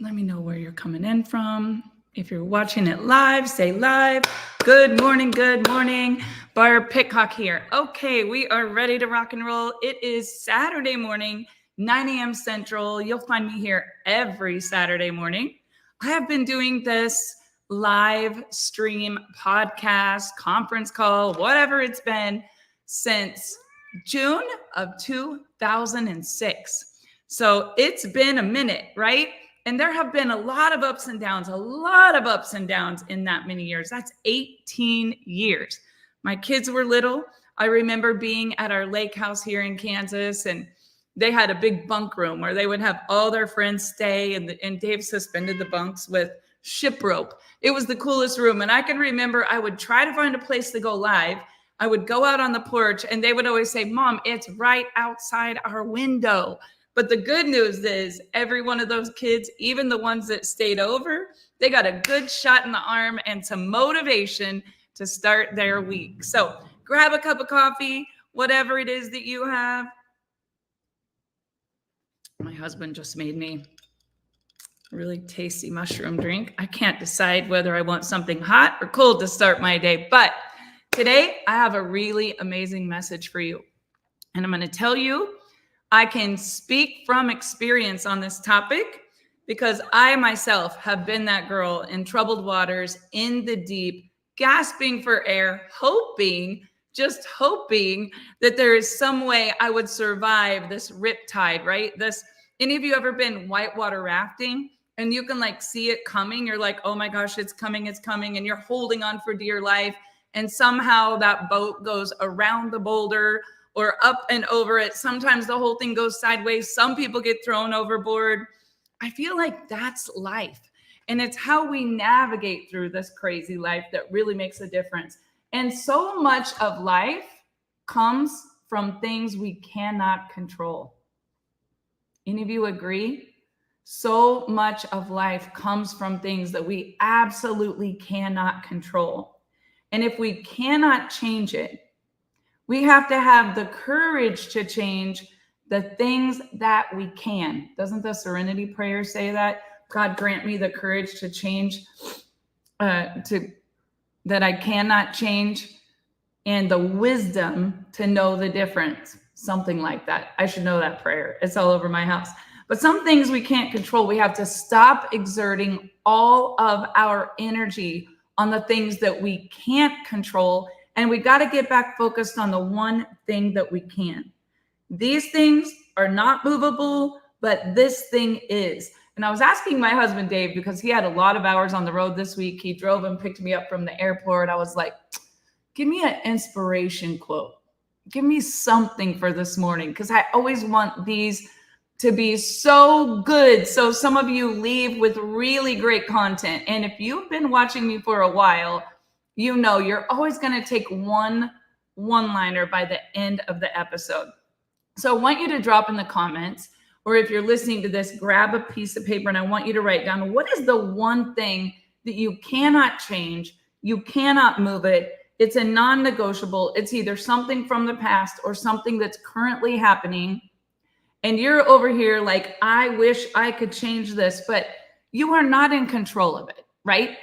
Let me know where you're coming in from. If you're watching it live, say live. Good morning, Barb Pitcock here. Okay, we are ready to rock and roll. It is Saturday morning, 9 a.m. Central. You'll find me here every Saturday morning. I have been doing this live stream, podcast, conference call, whatever it's been, since June of 2006. So it's been a minute, right? And there have been a lot of ups and downs in that many years. That's 18 years. My kids were little. I remember being at our lake house here in Kansas, and they had a big bunk room where they would have all their friends stay, and Dave suspended the bunks with ship rope. It was the coolest room. And I can remember I would try to find a place to go live. I would go out on the porch, and they would always say, "Mom, it's right outside our window." But the good news is every one of those kids, even the ones that stayed over, they got a good shot in the arm and some motivation to start their week. So grab a cup of coffee, whatever it is that you have. My husband just made me a really tasty mushroom drink. I can't decide whether I want something hot or cold to start my day. But today I have a really amazing message for you. And I'm going to tell you, I can speak from experience on this topic because I myself have been that girl in troubled waters, in the deep, gasping for air, just hoping that there is some way I would survive this riptide, right? Any of you ever been whitewater rafting and you can like see it coming? You're like, oh my gosh, it's coming. And you're holding on for dear life. And somehow that boat goes around the boulder or up and over it. Sometimes the whole thing goes sideways. Some people get thrown overboard. I feel like that's life. And it's how we navigate through this crazy life that really makes a difference. And so much of life comes from things we cannot control. Any of you agree? So much of life comes from things that we absolutely cannot control. And if we cannot change it, we have to have the courage to change the things that we can. Doesn't the Serenity Prayer say that? God grant me the courage to change, that I cannot change, and the wisdom to know the difference. Something like that. I should know that prayer. It's all over my house. But some things we can't control. We have to stop exerting all of our energy on the things that we can't control. And we got to get back focused on the one thing that we can. These things are not movable, but this thing is. And I was asking my husband, Dave, because he had a lot of hours on the road this week. He drove and picked me up from the airport. I was like, give me an inspiration quote. Give me something for this morning, because I always want these to be so good. So some of you leave with really great content. And if you've been watching me for a while, you know you're always going to take one-liner by the end of the episode. So I want you to drop in the comments, or if you're listening to this, grab a piece of paper and I want you to write down, what is the one thing that you cannot change? You cannot move it. It's a non-negotiable. It's either something from the past or something that's currently happening. And you're over here like, I wish I could change this, but you are not in control of it, right?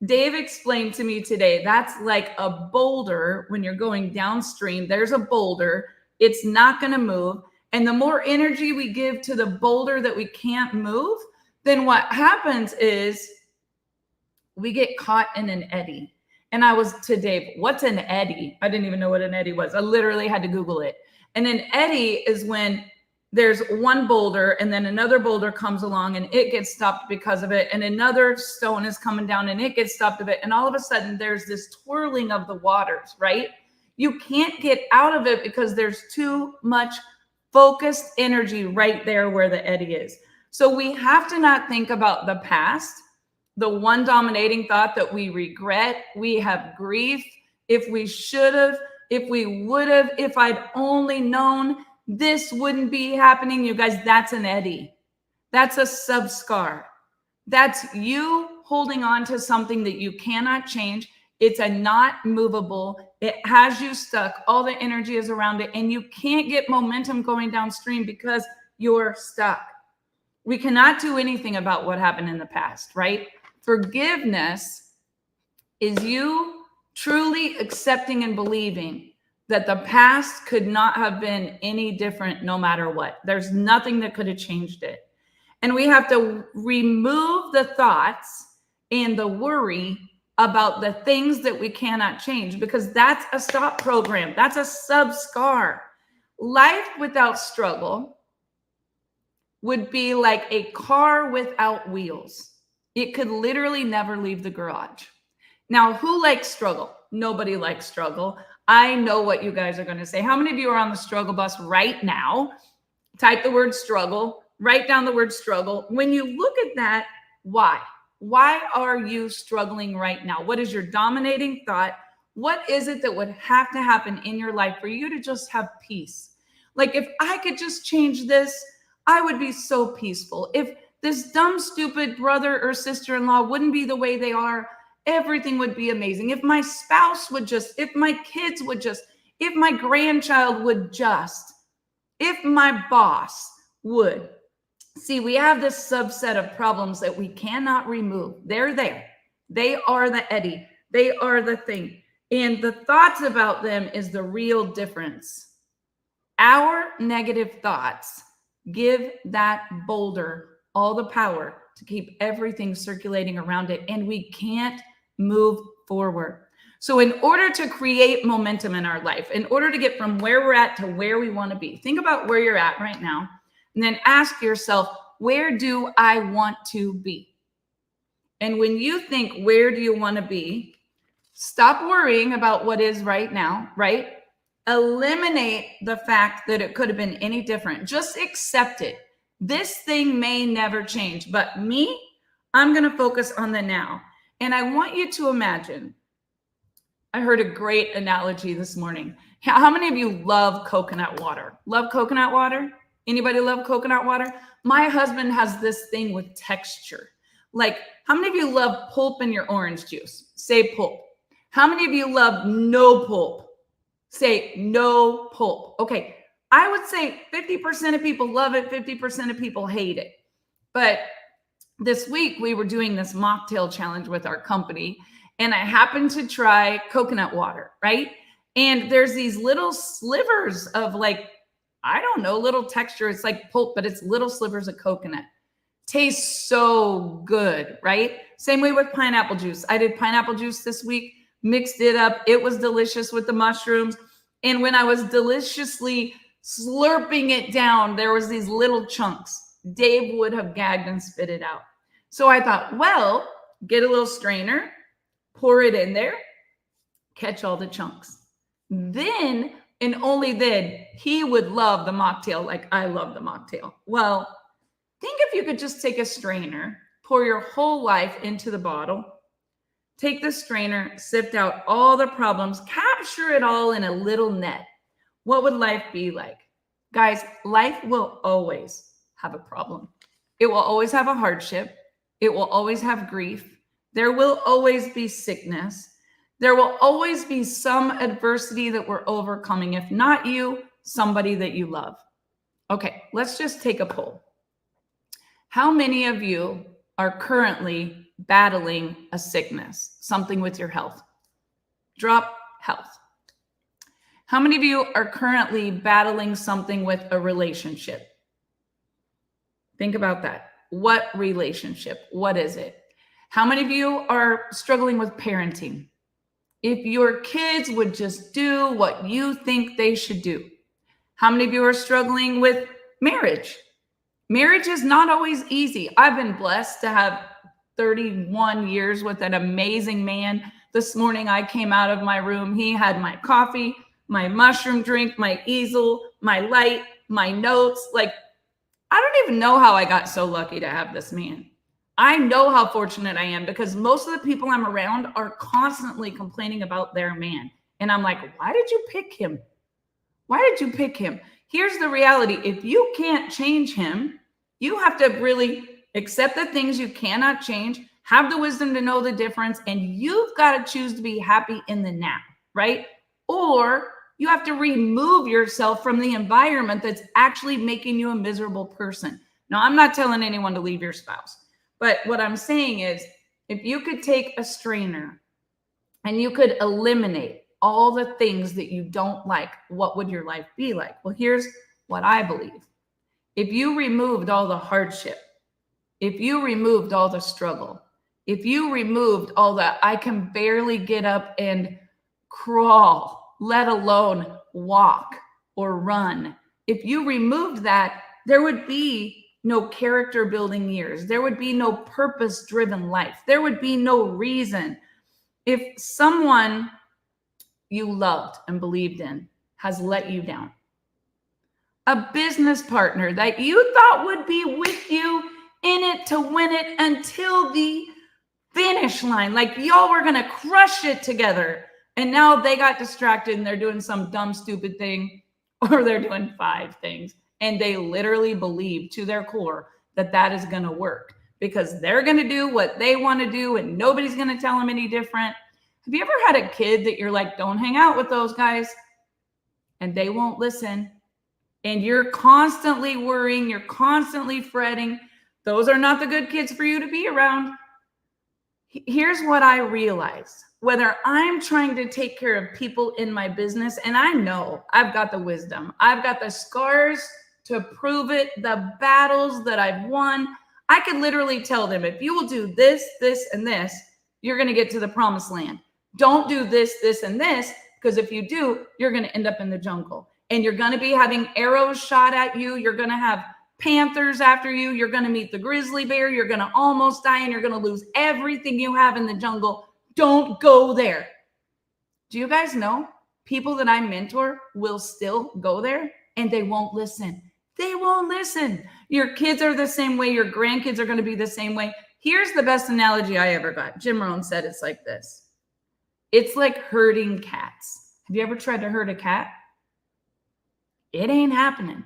Dave explained to me today, that's like a boulder. When you're going downstream, there's a boulder. It's not going to move. And the more energy we give to the boulder that we can't move, then what happens is we get caught in an eddy. And I was to Dave, what's an eddy? I didn't even know what an eddy was. I literally had to Google it. And an eddy is when there's one boulder and then another boulder comes along and it gets stopped because of it. And another stone is coming down and it gets stopped of it. And all of a sudden there's this twirling of the waters, right? You can't get out of it because there's too much focused energy right there where the eddy is. So we have to not think about the past, the one dominating thought that we regret, we have grief, if we should have, if we would have, if I'd only known, this wouldn't be happening. You guys, that's an eddy. That's a subscar. That's you holding on to something that you cannot change. It's a not movable. It has you stuck. All the energy is around it, and you can't get momentum going downstream because you're stuck. We cannot do anything about what happened in the past, right? Forgiveness is you truly accepting and believing that the past could not have been any different no matter what. There's nothing that could have changed it. And we have to remove the thoughts and the worry about the things that we cannot change, because that's a stop program. That's a sub-scar. Life without struggle would be like a car without wheels. It could literally never leave the garage. Now, who likes struggle? Nobody likes struggle. I know what you guys are going to say. How many of you are on the struggle bus right now? Type the word struggle. Write down the word struggle. When you look at that, why? Why are you struggling right now? What is your dominating thought? What is it that would have to happen in your life for you to just have peace? Like, if I could just change this, I would be so peaceful. If this dumb, stupid brother or sister-in-law wouldn't be the way they are, everything would be amazing. If my spouse would just, if my kids would just, if my grandchild would just, if my boss would. See, we have this subset of problems that we cannot remove. They're there. They are the Eddy. They are the thing. And the thoughts about them is the real difference. Our negative thoughts give that boulder all the power to keep everything circulating around it, and we can't move forward. So in order to create momentum in our life, in order to get from where we're at to where we want to be, think about where you're at right now, and then ask yourself, where do I want to be? And when you think, where do you want to be? Stop worrying about what is right now, right? Eliminate the fact that it could have been any different. Just accept it. This thing may never change, but me, I'm going to focus on the now. And I want you to imagine, I heard a great analogy this morning. How many of you love coconut water? Love coconut water? Anybody love coconut water? My husband has this thing with texture. Like, how many of you love pulp in your orange juice? Say pulp. How many of you love no pulp? Say no pulp. Okay, I would say 50% of people love it, 50% of people hate it. But this week we were doing this mocktail challenge with our company, and I happened to try coconut water, right? And there's these little slivers of, like, I don't know, little texture. It's like pulp, but it's little slivers of coconut. Tastes so good, right? Same way with pineapple juice. I did pineapple juice this week, mixed it up. It was delicious with the mushrooms. And when I was deliciously slurping it down, there was these little chunks. Dave would have gagged and spit it out. So I thought, well, get a little strainer, pour it in there, catch all the chunks. Then, and only then, he would love the mocktail like I love the mocktail. Well, think if you could just take a strainer, pour your whole life into the bottle, take the strainer, sift out all the problems, capture it all in a little net. What would life be like? Guys, life will always have a problem. It will always have a hardship. It will always have grief. There will always be sickness. There will always be some adversity that we're overcoming. If not you, somebody that you love. Okay, let's just take a poll. How many of you are currently battling a sickness, something with your health? Drop health. How many of you are currently battling something with a relationship? Think about that. What relationship? What is it? How many of you are struggling with parenting? If your kids would just do what you think they should do. How many of you are struggling with marriage? Marriage is not always easy. I've been blessed to have 31 years with an amazing man. This morning I came out of my room. He had my coffee, my mushroom drink, my easel, my light, my notes. Like, I don't even know how I got so lucky to have this man. I know how fortunate I am because most of the people I'm around are constantly complaining about their man. And I'm like, why did you pick him? Why did you pick him? Here's the reality. If you can't change him, you have to really accept the things you cannot change, have the wisdom to know the difference, and you've got to choose to be happy in the now, right? Or you have to remove yourself from the environment that's actually making you a miserable person. Now, I'm not telling anyone to leave your spouse, but what I'm saying is if you could take a strainer and you could eliminate all the things that you don't like, what would your life be like? Well, here's what I believe. If you removed all the hardship, if you removed all the struggle, if you removed all the I can barely get up and crawl, let alone walk or run, if you removed that, there would be no character building years. There would be no purpose driven life. There would be no reason. If someone you loved and believed in has let you down, a business partner that you thought would be with you in it to win it until the finish line, like y'all were gonna crush it together, and now they got distracted and they're doing some dumb stupid thing, or they're doing 5 things, and they literally believe to their core that that is gonna work because they're gonna do what they want to do and nobody's gonna tell them any different. Have you ever had a kid that you're like, don't hang out with those guys, and they won't listen, and you're constantly worrying, you're constantly fretting? Those are not the good kids for you to be around. Here's what I realize. Whether I'm trying to take care of people in my business, and I know I've got the wisdom, I've got the scars to prove it, the battles that I've won. I could literally tell them, if you will do this, this, and this, you're going to get to the promised land. Don't do this, this, and this, because if you do, you're going to end up in the jungle. And you're going to be having arrows shot at you. You're going to have panthers after you. You're going to meet the grizzly bear. You're going to almost die, and you're going to lose everything you have in the jungle. Don't go there. Do you guys know people that I mentor will still go there and they won't listen? They won't listen. Your kids are the same way. Your grandkids are going to be the same way. Here's the best analogy I ever got. Jim Rohn said it's like this. It's like herding cats. Have you ever tried to herd a cat? It ain't happening.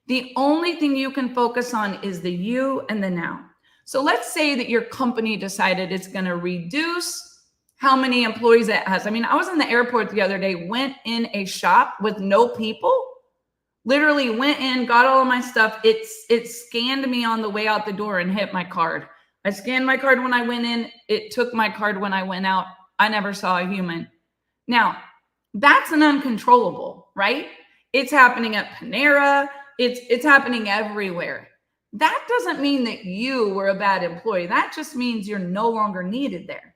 The only thing you can focus on is the you and the now. So let's say that your company decided it's going to reduce how many employees it has. I mean, I was in the airport the other day, went in a shop with no people, literally went in, got all of my stuff. It scanned me on the way out the door and hit my card. I scanned my card when I went in. It took my card when I went out. I never saw a human. Now, that's an uncontrollable, right? It's happening at Panera. It's happening everywhere. That doesn't mean that you were a bad employee. That just means you're no longer needed there.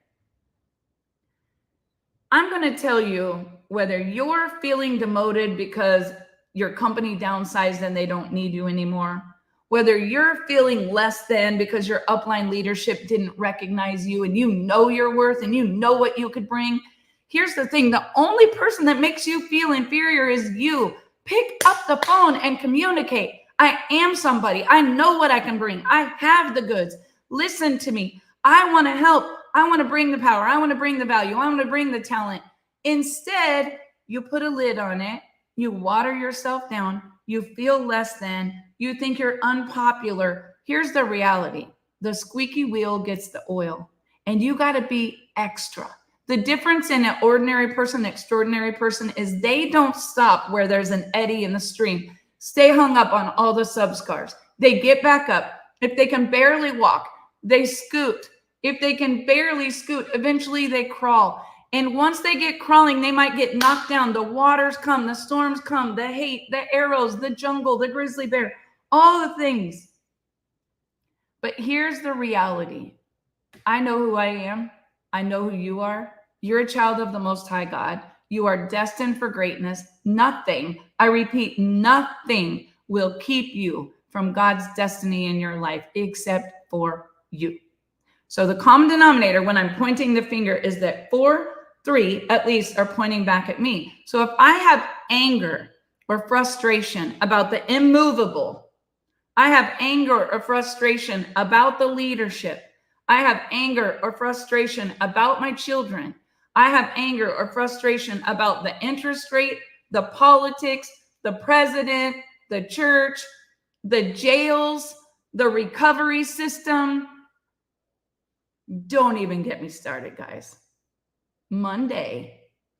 I'm going to tell you, whether you're feeling demoted because your company downsized and they don't need you anymore, whether you're feeling less than because your upline leadership didn't recognize you and you know your worth and you know what you could bring. Here's the thing. The only person that makes you feel inferior is you. Pick up the phone and communicate. I am somebody. I know what I can bring. I have the goods. Listen to me. I want to help. I want to bring the power. I want to bring the value. I want to bring the talent. Instead, you put a lid on it. You water yourself down. You feel less than. You think you're unpopular. Here's the reality. The squeaky wheel gets the oil, and you got to be extra. The difference in an ordinary person, an extraordinary person, is they don't stop where there's an eddy in the stream. Stay hung up on all the subscars. They get back up. If they can barely walk, they scoot. If they can barely scoot, eventually they crawl. And once they get crawling, they might get knocked down. The waters come, the storms come, the hate, the arrows, the jungle, the grizzly bear, all the things. But here's the reality. I know who I am. I know who you are. You're a child of the Most High God. You are destined for greatness. Nothing, I repeat, nothing will keep you from God's destiny in your life except for you. So the common denominator when I'm pointing the finger is that 3 at least are pointing back at me. So if I have anger or frustration about the immovable, I have anger or frustration about the leadership, I have anger or frustration about my children, I have anger or frustration about the interest rate, the politics, the president, the church, the jails, the recovery system. Don't even get me started, guys. Monday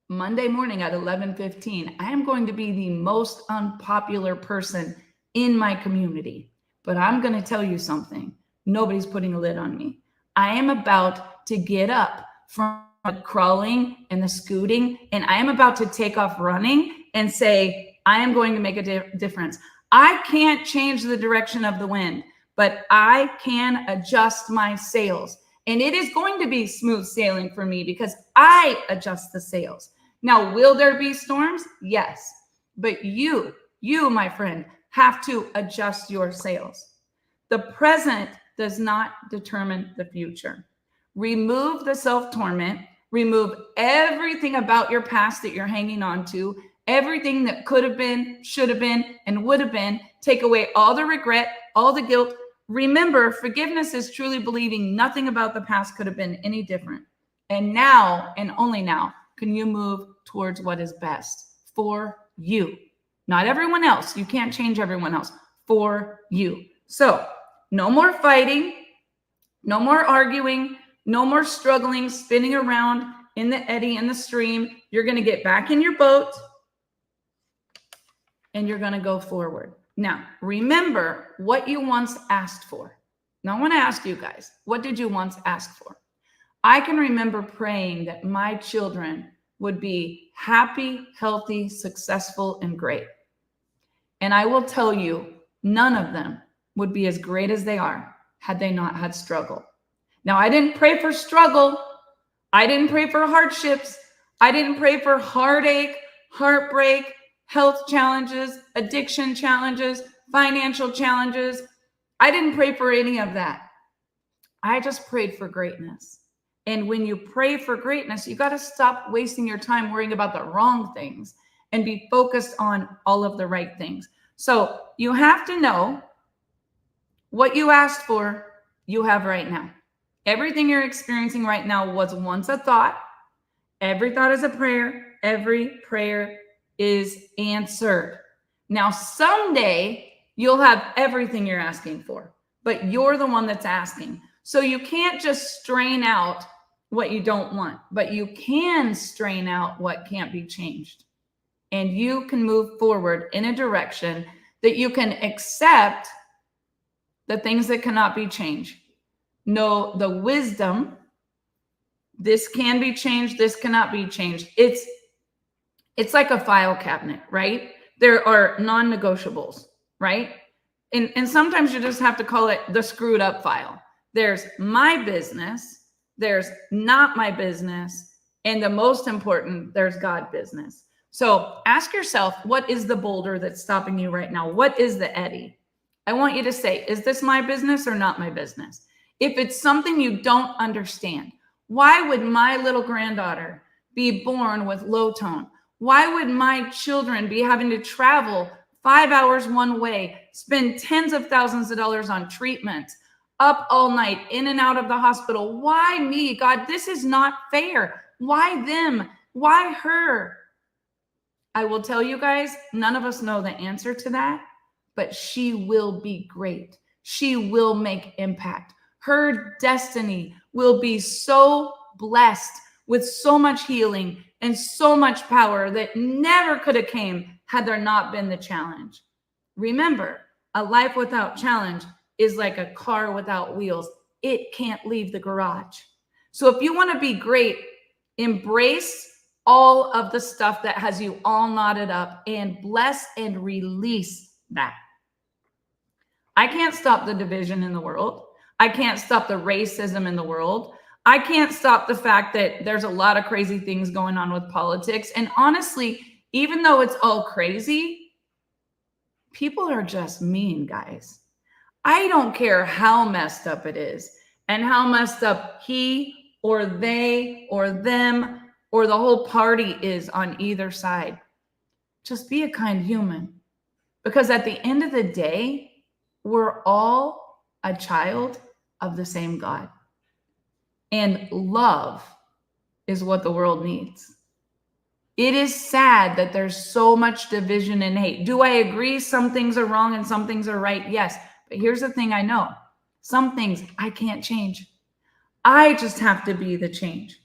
morning at 11:15, I am going to be the most unpopular person in my community But I'm going to tell you something. Nobody's putting a lid on me. I am about to get up from the crawling and the scooting, and I am about to take off running and say, I am going to make a difference. I can't change the direction of the wind, but I can adjust my sails. And it is going to be smooth sailing for me because I adjust the sails. Now, will there be storms? Yes. But you, my friend, have to adjust your sails. The present does not determine the future. Remove the self-torment. Remove everything about your past that you're hanging on to, everything that could have been, should have been, and would have been. Take away all the regret, all the guilt. Remember, forgiveness is truly believing nothing about the past could have been any different. And now, and only now, can you move towards what is best for you. Not everyone else. You can't change everyone else. For you. So, no more fighting, no more arguing, no more struggling, spinning around in the eddy, in the stream. You're going to get back in your boat and you're going to go forward. Now, remember what you once asked for. Now, I want to ask you guys, what did you once ask for? I can remember praying that my children would be happy, healthy, successful, and great. And I will tell you, none of them would be as great as they are had they not had struggle. Now, I didn't pray for struggle. I didn't pray for hardships. I didn't pray for heartache, heartbreak, health challenges, addiction challenges, financial challenges. I didn't pray for any of that. I just prayed for greatness. And when you pray for greatness, you got to stop wasting your time worrying about the wrong things and be focused on all of the right things. So you have to know what you asked for, you have right now. Everything you're experiencing right now was once a thought. Every thought is a prayer. Every prayer is answered. Now, someday you'll have everything you're asking for, but you're the one that's asking. So you can't just strain out what you don't want, but you can strain out what can't be changed. And you can move forward in a direction that you can accept the things that cannot be changed. Know the wisdom. This can be changed. This cannot be changed. It's like a file cabinet, right? There are non-negotiables, right? And sometimes you just have to call it the screwed up file. There's my business. There's not my business. And the most important, there's God business. So ask yourself, what is the boulder that's stopping you right now? What is the eddy? I want you to say, is this my business or not my business? If it's something you don't understand, why would my little granddaughter be born with low tone? Why would my children be having to travel 5 hours one way, spend tens of thousands of dollars on treatment, up all night, in and out of the hospital? Why me? God, this is not fair. Why them? Why her? I will tell you guys, none of us know the answer to that, but she will be great. She will make impact. Her destiny will be so blessed with so much healing and so much power that never could have came had there not been the challenge. Remember, a life without challenge is like a car without wheels. It can't leave the garage. So if you want to be great, embrace all of the stuff that has you all knotted up and bless and release that. I can't stop the division in the world. I can't stop the racism in the world. I can't stop the fact that there's a lot of crazy things going on with politics. And honestly, even though it's all crazy, people are just mean, guys. I don't care how messed up it is and how messed up he or they or them or the whole party is on either side. Just be a kind human. Because at the end of the day, we're all a child of the same God. And love is what the world needs. It is sad that there's so much division and hate. Do I agree some things are wrong and some things are right? Yes. But here's the thing I know. Some things I can't change. I just have to be the change.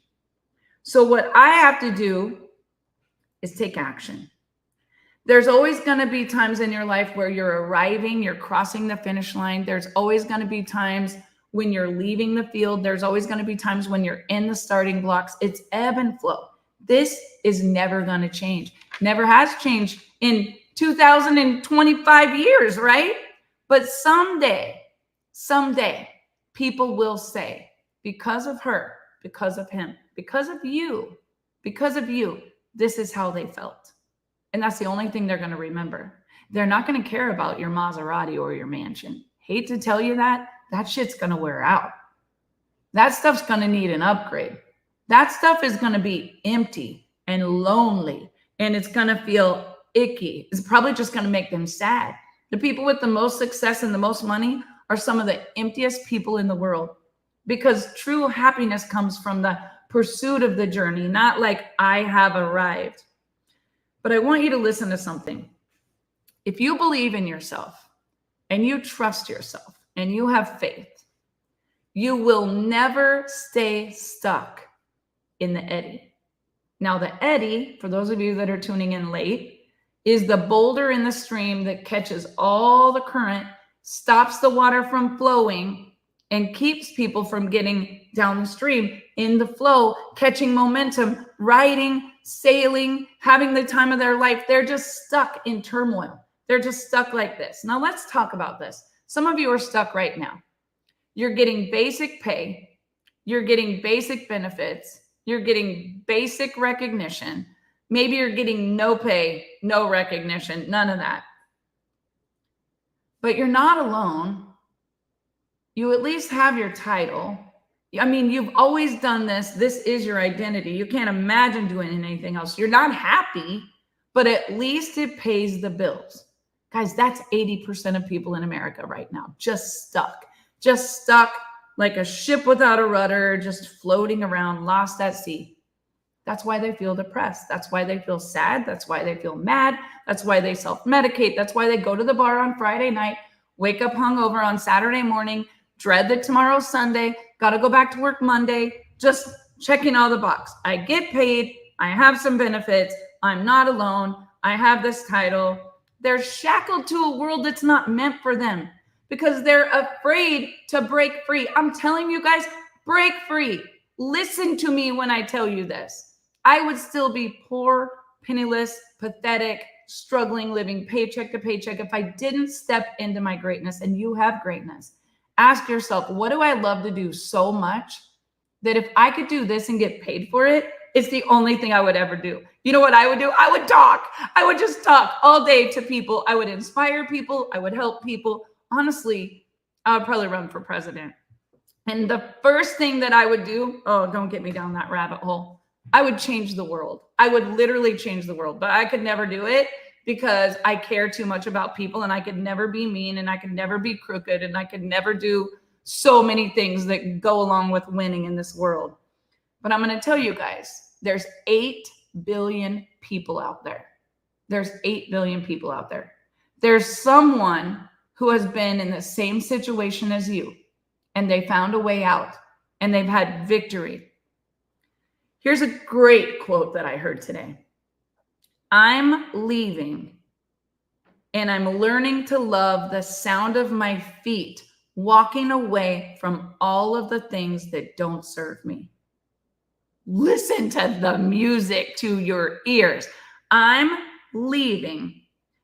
So what I have to do is take action. There's always going to be times in your life where you're arriving, you're crossing the finish line. There's always going to be times when you're leaving the field. There's always going to be times when you're in the starting blocks. It's ebb and flow. This is never going to change. Never has changed in 2025 years, right? But someday, people will say, because of her, because of him, because of you, this is how they felt. And that's the only thing they're going to remember. They're not going to care about your Maserati or your mansion. Hate to tell you that shit's going to wear out. That stuff's going to need an upgrade. That stuff is going to be empty and lonely, and it's going to feel icky. It's probably just going to make them sad. The people with the most success and the most money are some of the emptiest people in the world, because true happiness comes from the pursuit of the journey, not like I have arrived. But I want you to listen to something. If you believe in yourself and you trust yourself and you have faith, you will never stay stuck in the eddy. Now, the eddy, for those of you that are tuning in late, is the boulder in the stream that catches all the current, stops the water from flowing, and keeps people from getting down the stream in the flow, catching momentum, riding, sailing, having the time of their life. They're just stuck in turmoil. They're just stuck like this. Now let's talk about this. Some of you are stuck right now. You're getting basic pay. You're getting basic benefits. You're getting basic recognition. Maybe you're getting no pay, no recognition, none of that. But you're not alone. You at least have your title. I mean, you've always done this. This is your identity. You can't imagine doing anything else. You're not happy, but at least it pays the bills. Guys, that's 80% of people in America right now, just stuck like a ship without a rudder, just floating around, lost at sea. That's why they feel depressed. That's why they feel sad. That's why they feel mad. That's why they self-medicate. That's why they go to the bar on Friday night, wake up hungover on Saturday morning, dread that tomorrow's Sunday, got to go back to work Monday, just checking all the box. I get paid. I have some benefits. I'm not alone. I have this title. They're shackled to a world that's not meant for them because they're afraid to break free. I'm telling you guys, break free. Listen to me when I tell you this. I would still be poor, penniless, pathetic, struggling, living paycheck to paycheck if I didn't step into my greatness. And you have greatness. Ask yourself, what do I love to do so much that if I could do this and get paid for it, it's the only thing I would ever do. You know what I would do? I would talk. I would just talk all day to people. I would inspire people. I would help people. Honestly, I would probably run for president. And the first thing that I would do, oh, don't get me down that rabbit hole. I would change the world. I would literally change the world, but I could never do it because I care too much about people, and I could never be mean, and I could never be crooked, and I could never do so many things that go along with winning in this world. But I'm going to tell you guys, there's 8 billion people out there. There's 8 billion people out there. There's someone who has been in the same situation as you, and they found a way out, and they've had victory. Here's a great quote that I heard today. I'm leaving, and I'm learning to love the sound of my feet walking away from all of the things that don't serve me. Listen to the music to your ears. I'm leaving,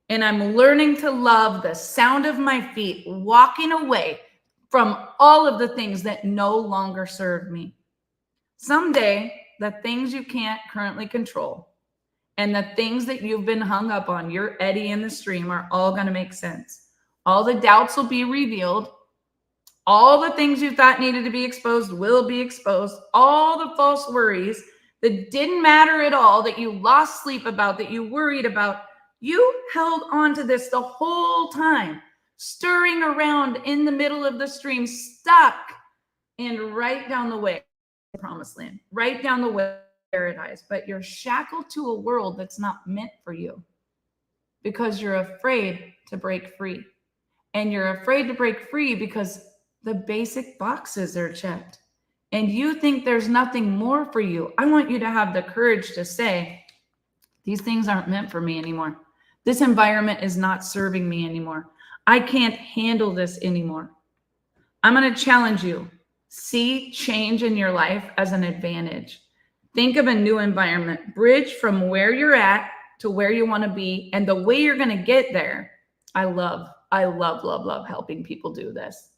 and I'm learning to love the sound of my feet walking away from all of the things that no longer serve me. Someday, the things you can't currently control and the things that you've been hung up on, your eddy in the stream, are all going to make sense. All the doubts will be revealed. All the things you thought needed to be exposed will be exposed. All the false worries that didn't matter at all, that you lost sleep about, that you worried about, you held on to this the whole time, stirring around in the middle of the stream, stuck, and right down the way, promised land, right down the way, paradise. But you're shackled to a world that's not meant for you because you're afraid to break free. And you're afraid to break free because the basic boxes are checked. And you think there's nothing more for you. I want you to have the courage to say, these things aren't meant for me anymore. This environment is not serving me anymore. I can't handle this anymore. I'm going to challenge you. See change in your life as an advantage. Think of a new environment. Bridge from where you're at to where you want to be. And the way you're going to get there, I love helping people do this.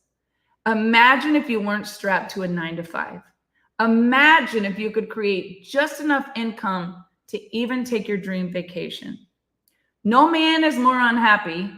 Imagine if you weren't strapped to a 9-to-5. Imagine if you could create just enough income to even take your dream vacation. No man is more unhappy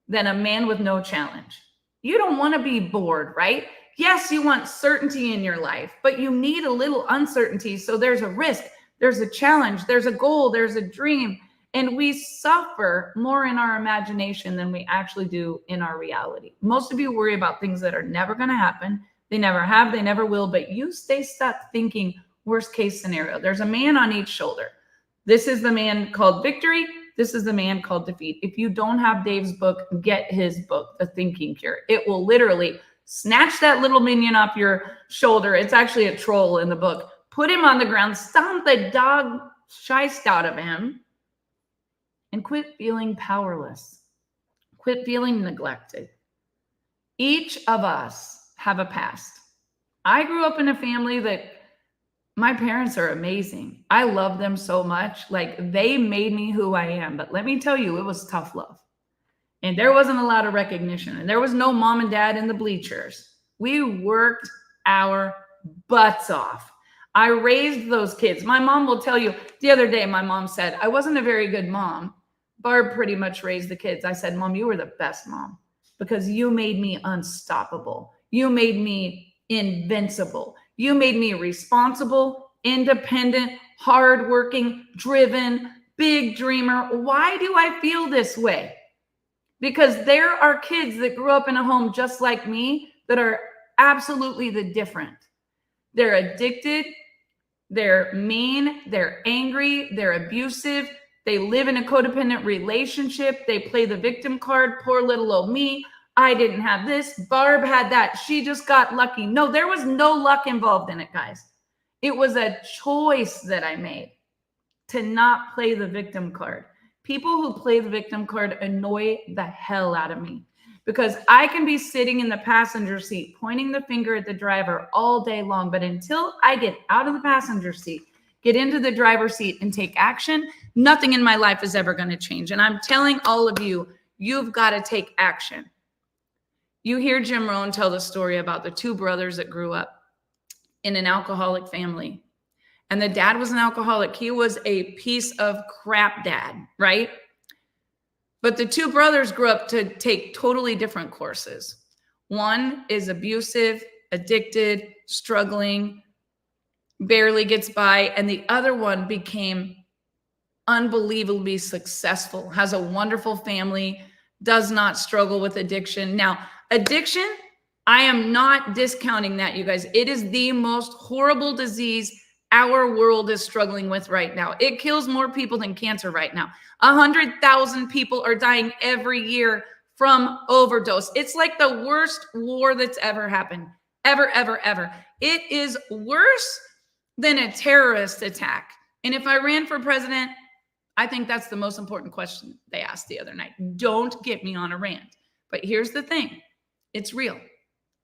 than a man with no challenge. You don't want to be bored, right? Yes, you want certainty in your life, but you need a little uncertainty. So there's a risk, there's a challenge, there's a goal, there's a dream. And we suffer more in our imagination than we actually do in our reality. Most of you worry about things that are never going to happen. They never have, they never will, but you stay stuck thinking worst case scenario. There's a man on each shoulder. This is the man called victory. This is the man called defeat. If you don't have Dave's book, get his book, The Thinking Cure. It will literally snatch that little minion off your shoulder. It's actually a troll in the book. Put him on the ground, stomp the dog shiest out of him, and quit feeling powerless. Quit feeling neglected. Each of us have a past. I grew up in a family that my parents are amazing. I love them so much. Like, they made me who I am. But let me tell you, it was tough love. And there wasn't a lot of recognition. And there was no mom and dad in the bleachers. We worked our butts off. I raised those kids. My mom will tell you, the other day, my mom said, I wasn't a very good mom. Barb pretty much raised the kids. I said, Mom, you were the best mom because you made me unstoppable. You made me invincible. You made me responsible, independent, hardworking, driven, big dreamer. Why do I feel this way? Because there are kids that grew up in a home just like me that are absolutely the different. They're addicted. They're mean. They're angry. They're abusive. They live in a codependent relationship. They play the victim card. Poor little old me. I didn't have this. Barb had that. She just got lucky. No, there was no luck involved in it, guys. It was a choice that I made to not play the victim card. People who play the victim card annoy the hell out of me because I can be sitting in the passenger seat pointing the finger at the driver all day long. But until I get out of the passenger seat, get into the driver's seat and take action, nothing in my life is ever going to change. And I'm telling all of you, you've got to take action. You hear Jim Rohn tell the story about the two brothers that grew up in an alcoholic family. And the dad was an alcoholic. He was a piece of crap dad, right? But the two brothers grew up to take totally different courses. One is abusive, addicted, struggling, barely gets by. And the other one became unbelievably successful, has a wonderful family, does not struggle with addiction. Now, addiction, I am not discounting that, you guys. It is the most horrible disease our world is struggling with right now. It kills more people than cancer right now. 100,000 people are dying every year from overdose. It's like the worst war that's ever happened. Ever. It is worse than a terrorist attack. And if I ran for president, I think that's the most important question they asked the other night. Don't get me on a rant. But here's the thing. It's real.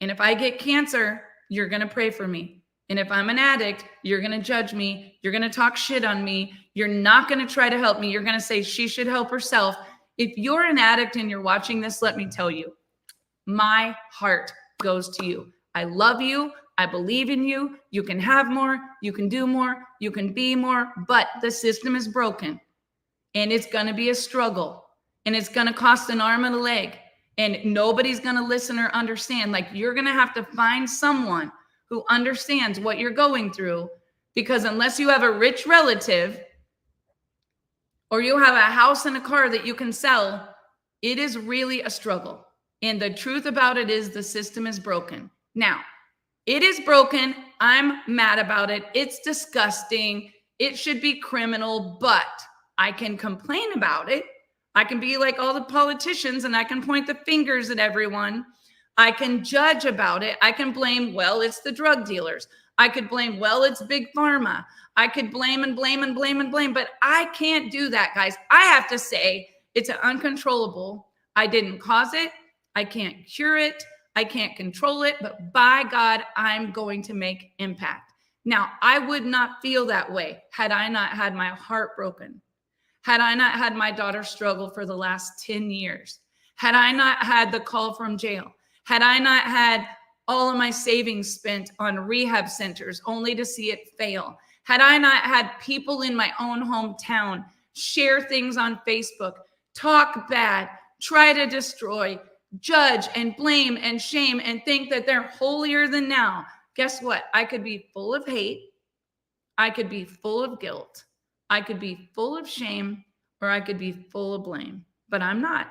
And if I get cancer, you're going to pray for me. And if I'm an addict, you're going to judge me. You're going to talk shit on me. You're not going to try to help me. You're going to say she should help herself. If you're an addict and you're watching this, let me tell you, my heart goes to you. I love you. I believe in you. You can have more. You can do more. You can be more. But the system is broken. And it's going to be a struggle. And it's going to cost an arm and a leg. And nobody's going to listen or understand. Like, you're going to have to find someone who understands what you're going through, because unless you have a rich relative or you have a house and a car that you can sell, it is really a struggle. And the truth about it is the system is broken. Now, it is broken. I'm mad about it. It's disgusting. It should be criminal, but I can complain about it. I can be like all the politicians and I can point the fingers at everyone. I can judge about it. I can blame, well, it's the drug dealers. I could blame, well, it's big pharma. I could blame and blame and blame and blame, but I can't do that, guys. I have to say, It's uncontrollable. I didn't cause it. I can't cure it. I can't control it, but by God, I'm going to make impact. Now, I would not feel that way had I not had my heart broken, had I not had my daughter struggle for the last 10 years, had I not had the call from jail, had I not had all of my savings spent on rehab centers only to see it fail, had I not had people in my own hometown share things on Facebook, talk bad, try to destroy, judge and blame and shame and think that they're holier than thou, guess what? I could be full of hate. I could be full of guilt. I could be full of shame, or I could be full of blame, but I'm not,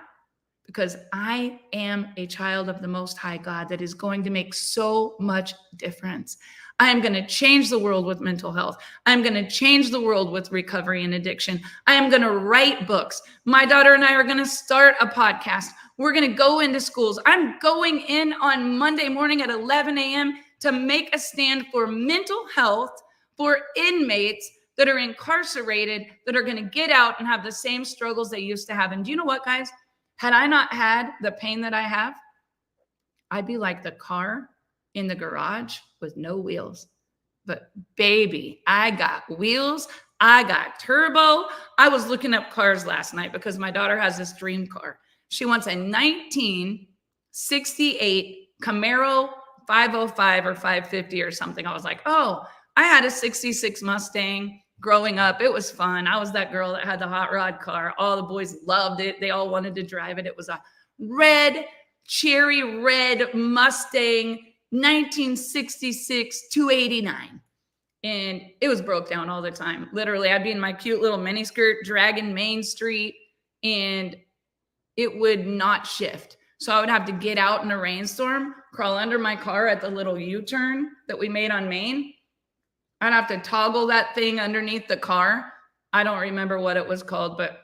because I am a child of the Most High God that is going to make so much difference. I am going to change the world with mental health. I'm going to change the world with recovery and addiction. I am going to write books. My daughter and I are going to start a podcast. We're going to go into schools. I'm going in on Monday morning at 11 a.m. to make a stand for mental health for inmates that are incarcerated, that are going to get out and have the same struggles they used to have. And do you know what, guys? Had I not had the pain that I have, I'd be like the car in the garage with no wheels. But baby, I got wheels. I got turbo. I was looking up cars last night because my daughter has this dream car. She wants a 1968 Camaro 505 or 550 or something. I was like, oh, I had a 66 Mustang growing up. It was fun. I was that girl that had the hot rod car. All the boys loved it. They all wanted to drive it. It was a cherry red Mustang 1966 289. And it was broke down all the time. Literally, I'd be in my cute little mini skirt dragging Main Street, and it would not shift. So I would have to get out in a rainstorm, crawl under my car at the little U-turn that we made on Main. I'd have to toggle that thing underneath the car. I don't remember what it was called, but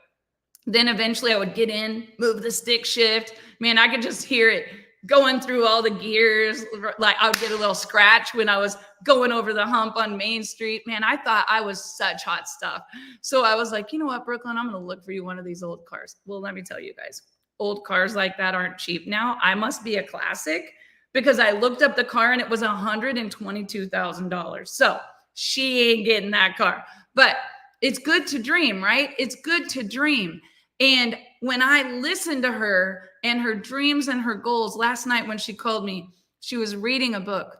then eventually I would get in, move the stick shift. Man, I could just hear it going through all the gears. Like I would get a little scratch when I was going over the hump on Main Street. Man, I thought I was such hot stuff. So I was like, you know what, Brooklyn, I'm going to look for you one of these old cars. Well, let me tell you guys, old cars like that aren't cheap now. I must be a classic because I looked up the car and it was $122,000. So she ain't getting that car. But it's good to dream, right? It's good to dream. And when I listened to her and her dreams and her goals last night when she called me, she was reading a book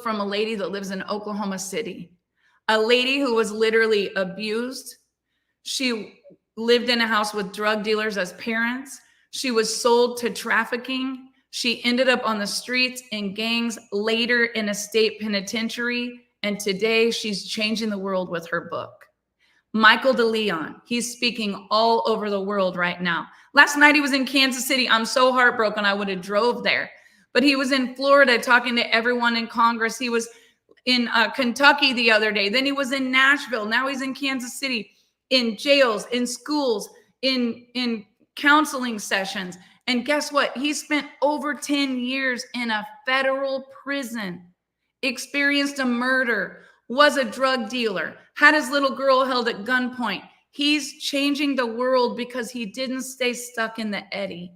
from a lady that lives in Oklahoma City, a lady who was literally abused. She lived in a house with drug dealers as parents. She was sold to trafficking. She ended up on the streets in gangs, later in a state penitentiary. And today she's changing the world with her book. Michael DeLeon, he's speaking all over the world right now. Last night he was in Kansas City. I'm so heartbroken. I would have drove there. But he was in Florida talking to everyone in Congress. He was in Kentucky the other day. Then he was in Nashville. Now he's in Kansas City, in jails, in schools, in counseling sessions. And guess what? He spent over 10 years in a federal prison, experienced a murder, was a drug dealer, had his little girl held at gunpoint. He's changing the world because he didn't stay stuck in the Eddy.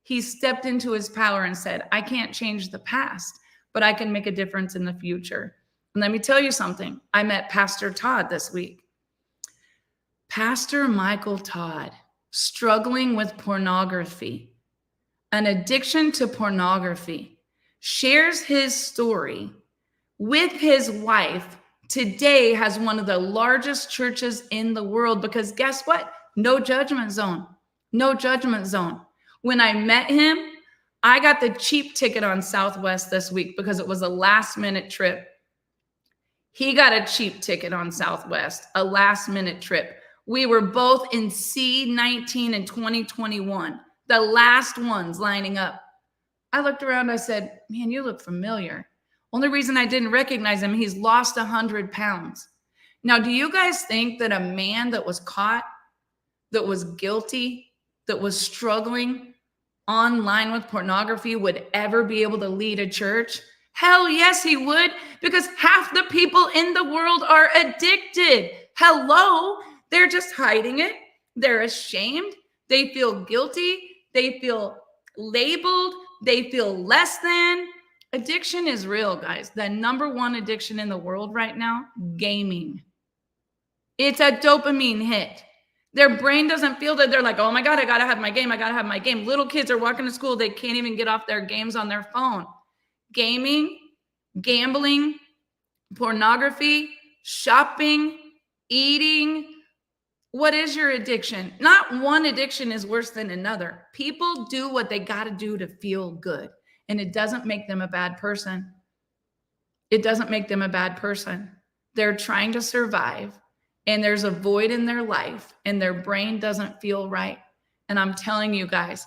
He stepped into his power and said, I can't change the past, but I can make a difference in the future. And let me tell you something. I met Pastor Todd this week. Pastor Michael Todd, struggling with pornography, an addiction to pornography, shares his story with his wife. Today has one of the largest churches in the world because guess what? No judgment zone. No judgment zone. When I met him, I got the cheap ticket on Southwest this week because it was a last minute trip. He got a cheap ticket on Southwest, a last minute trip. We were both in C19 in 2021, the last ones lining up. I looked around, I said, man, you look familiar. Only reason I didn't recognize him, he's lost 100 pounds. Now, do you guys think that a man that was caught, that was guilty, that was struggling online with pornography would ever be able to lead a church? Hell yes, he would, because half the people in the world are addicted. Hello, they're just hiding it. They're ashamed. They feel guilty. They feel labeled. They feel less than. Addiction is real, guys. The number one addiction in the world right now, gaming. It's a dopamine hit. Their brain doesn't feel that. They're like, oh my God, I got to have my game. I got to have my game. Little kids are walking to school. They can't even get off their games on their phone. Gaming, gambling, pornography, shopping, eating. What is your addiction? Not one addiction is worse than another. People do what they got to do to feel good. And it doesn't make them a bad person. It doesn't make them a bad person. They're trying to survive. And there's a void in their life and their brain doesn't feel right. And I'm telling you guys,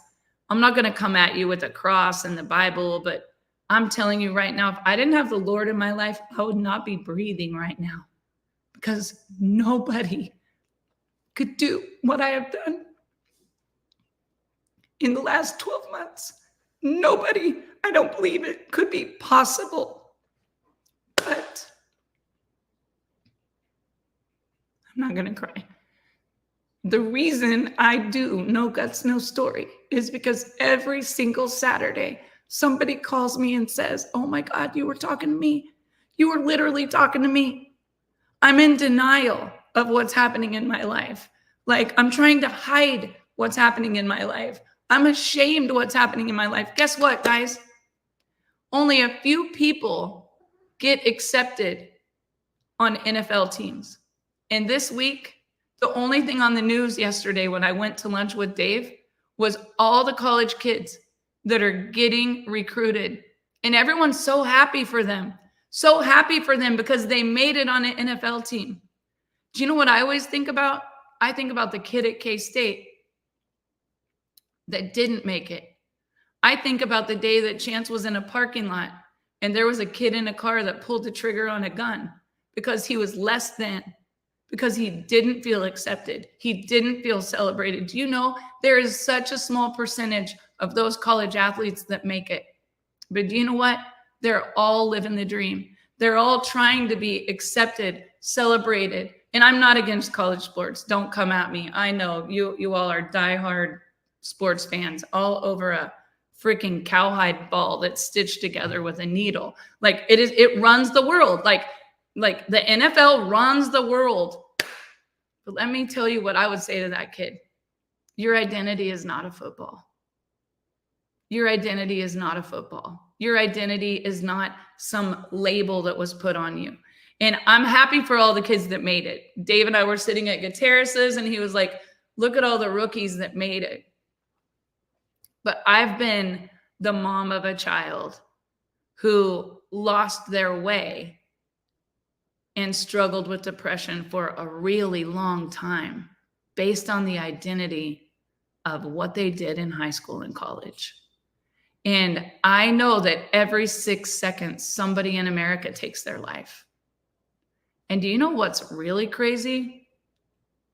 I'm not going to come at you with a cross and the Bible, but I'm telling you right now, if I didn't have the Lord in my life, I would not be breathing right now because nobody could do what I have done in the last 12 months. Nobody, I don't believe it could be possible. But I'm not going to cry. The reason I do No Guts, No Story is because every single Saturday, somebody calls me and says, oh my God, you were talking to me. You were literally talking to me. I'm in denial of what's happening in my life. Like I'm trying to hide what's happening in my life. I'm ashamed what's happening in my life. Guess what, guys? Only a few people get accepted on NFL teams. And this week, the only thing on the news yesterday when I went to lunch with Dave was all the college kids that are getting recruited. And everyone's so happy for them. So happy for them because they made it on an NFL team. Do you know what I always think about? I think about the kid at K-State that didn't make it. I think about the day that Chance was in a parking lot and there was a kid in a car that pulled the trigger on a gun because he was less than, because he didn't feel accepted. He didn't feel celebrated. Do you know there is such a small percentage of those college athletes that make it? But do you know what? They're all living the dream. They're all trying to be accepted, celebrated. And I'm not against college sports. Don't come at me. I know you all are diehard sports fans all over a freaking cowhide ball that's stitched together with a needle. Like it runs the world. Like the NFL runs the world. But let me tell you what I would say to that kid. Your identity is not a football. Your identity is not a football. Your identity is not some label that was put on you. And I'm happy for all the kids that made it. Dave and I were sitting at Gutierrez's and he was like, look at all the rookies that made it. But I've been the mom of a child who lost their way and struggled with depression for a really long time based on the identity of what they did in high school and college. And I know that every 6 seconds, somebody in America takes their life. And do you know what's really crazy?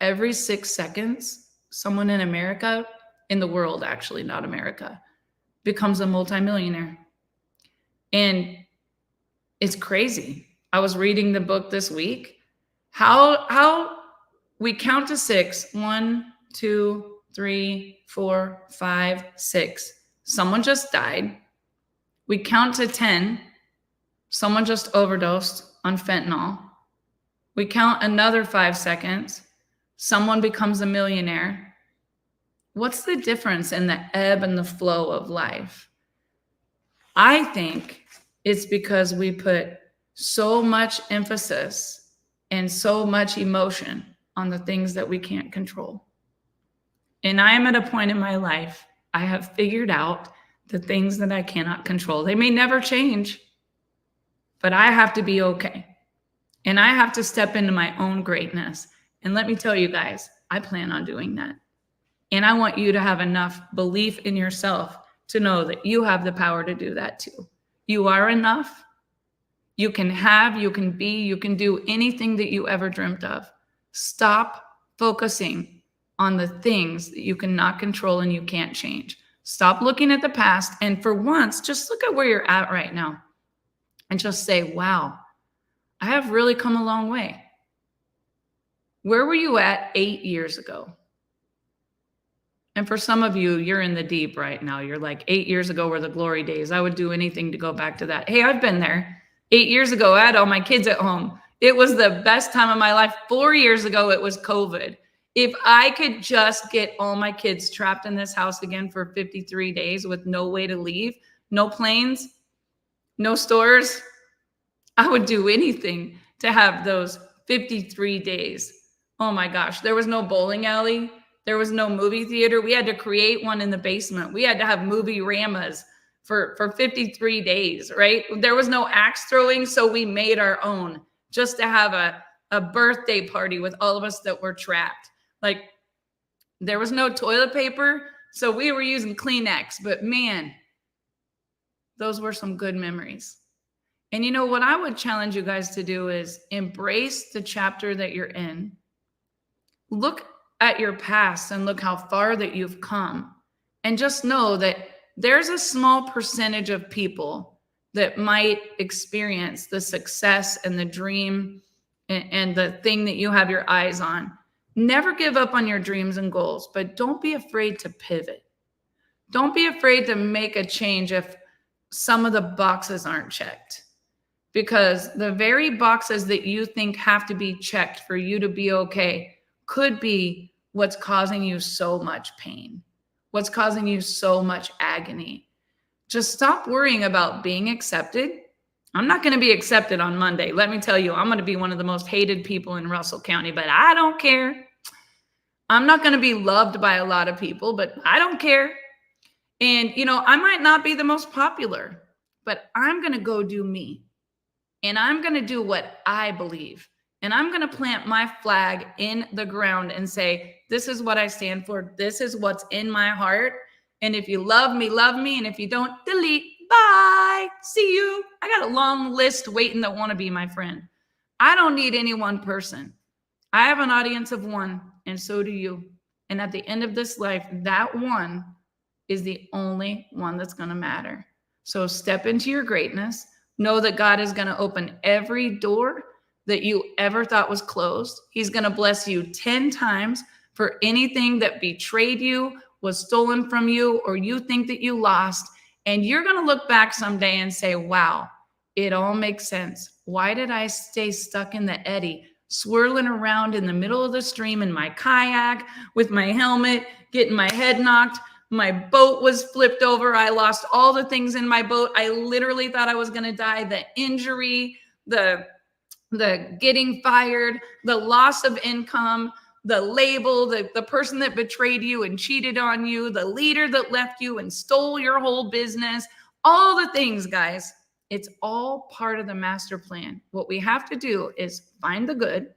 Every 6 seconds, someone in America, in the world, actually, not America, becomes a multimillionaire. And it's crazy. I was reading the book this week. How we count to 6. 1, 2, 3, 4, 5, 6. Someone just died. We count to 10. Someone just overdosed on fentanyl. We count another 5 seconds. Someone becomes a millionaire. What's the difference in the ebb and the flow of life? I think it's because we put so much emphasis and so much emotion on the things that we can't control. And I am at a point in my life, I have figured out the things that I cannot control. They may never change, but I have to be okay. And I have to step into my own greatness. And let me tell you guys, I plan on doing that. And I want you to have enough belief in yourself to know that you have the power to do that too. You are enough. You can have, you can be, you can do anything that you ever dreamt of. Stop focusing on the things that you cannot control and you can't change. Stop looking at the past. And for once, just look at where you're at right now and just say, wow, I have really come a long way. Where were you at 8 years ago? And for some of you, you're in the deep right now. You're like, 8 years ago were the glory days. I would do anything to go back to that. Hey, I've been there. 8 years ago, I had all my kids at home. It was the best time of my life. 4 years ago, it was COVID. If I could just get all my kids trapped in this house again for 53 days with no way to leave, no planes, no stores, I would do anything to have those 53 days. Oh my gosh, there was no bowling alley. There was no movie theater. We had to create one in the basement. We had to have movie ramas for 53 days, right? There was no axe throwing, so we made our own just to have a birthday party with all of us that were trapped. Like, there was no toilet paper, so we were using Kleenex. But man, those were some good memories. And you know what I would challenge you guys to do is embrace the chapter that you're in. Look at your past and look how far that you've come. And just know that there's a small percentage of people that might experience the success and the dream and the thing that you have your eyes on. Never give up on your dreams and goals, but don't be afraid to pivot. Don't be afraid to make a change if some of the boxes aren't checked. Because the very boxes that you think have to be checked for you to be okay could be what's causing you so much pain, what's causing you so much agony. Just stop worrying about being accepted. I'm not going to be accepted on Monday. Let me tell you, I'm going to be one of the most hated people in Russell County, but I don't care. I'm not going to be loved by a lot of people, but I don't care. And, you know, I might not be the most popular, but I'm going to go do me. And I'm going to do what I believe. And I'm going to plant my flag in the ground and say, this is what I stand for. This is what's in my heart. And if you love me, love me. And if you don't, delete. Bye. See you. I got a long list waiting that want to be my friend. I don't need any one person. I have an audience of one, and so do you. And at the end of this life, that one is the only one that's going to matter. So step into your greatness. Know that God is going to open every door that you ever thought was closed. He's going to bless you 10 times for anything that betrayed you, was stolen from you, or you think that you lost. And you're going to look back someday and say, wow, it all makes sense. Why did I stay stuck in the eddy, swirling around in the middle of the stream in my kayak with my helmet, getting my head knocked? My boat was flipped over. I lost all the things in my boat. I literally thought I was going to die. The injury, the getting fired, the loss of income, the label, the person that betrayed you and cheated on you, the leader that left you and stole your whole business, all the things, guys. It's all part of the master plan. What we have to do is find the good,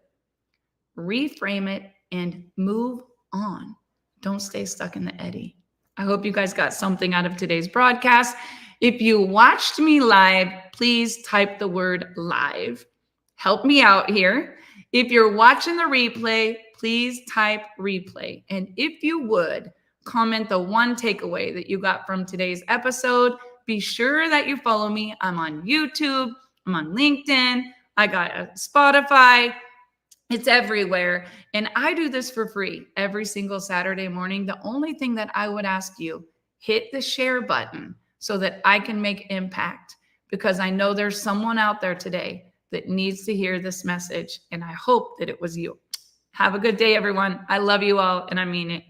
reframe it, and move on. Don't stay stuck in the eddy. I hope you guys got something out of today's broadcast. If you watched me live, please type the word live. Help me out here. If you're watching the replay, please type replay. And if you would, comment the one takeaway that you got from today's episode. Be sure that you follow me. I'm on YouTube. I'm on LinkedIn. I got a Spotify. It's everywhere. And I do this for free every single Saturday morning. The only thing that I would ask you, hit the share button so that I can make impact, because I know there's someone out there today that needs to hear this message. And I hope that it was you. Have a good day, everyone. I love you all, and I mean it.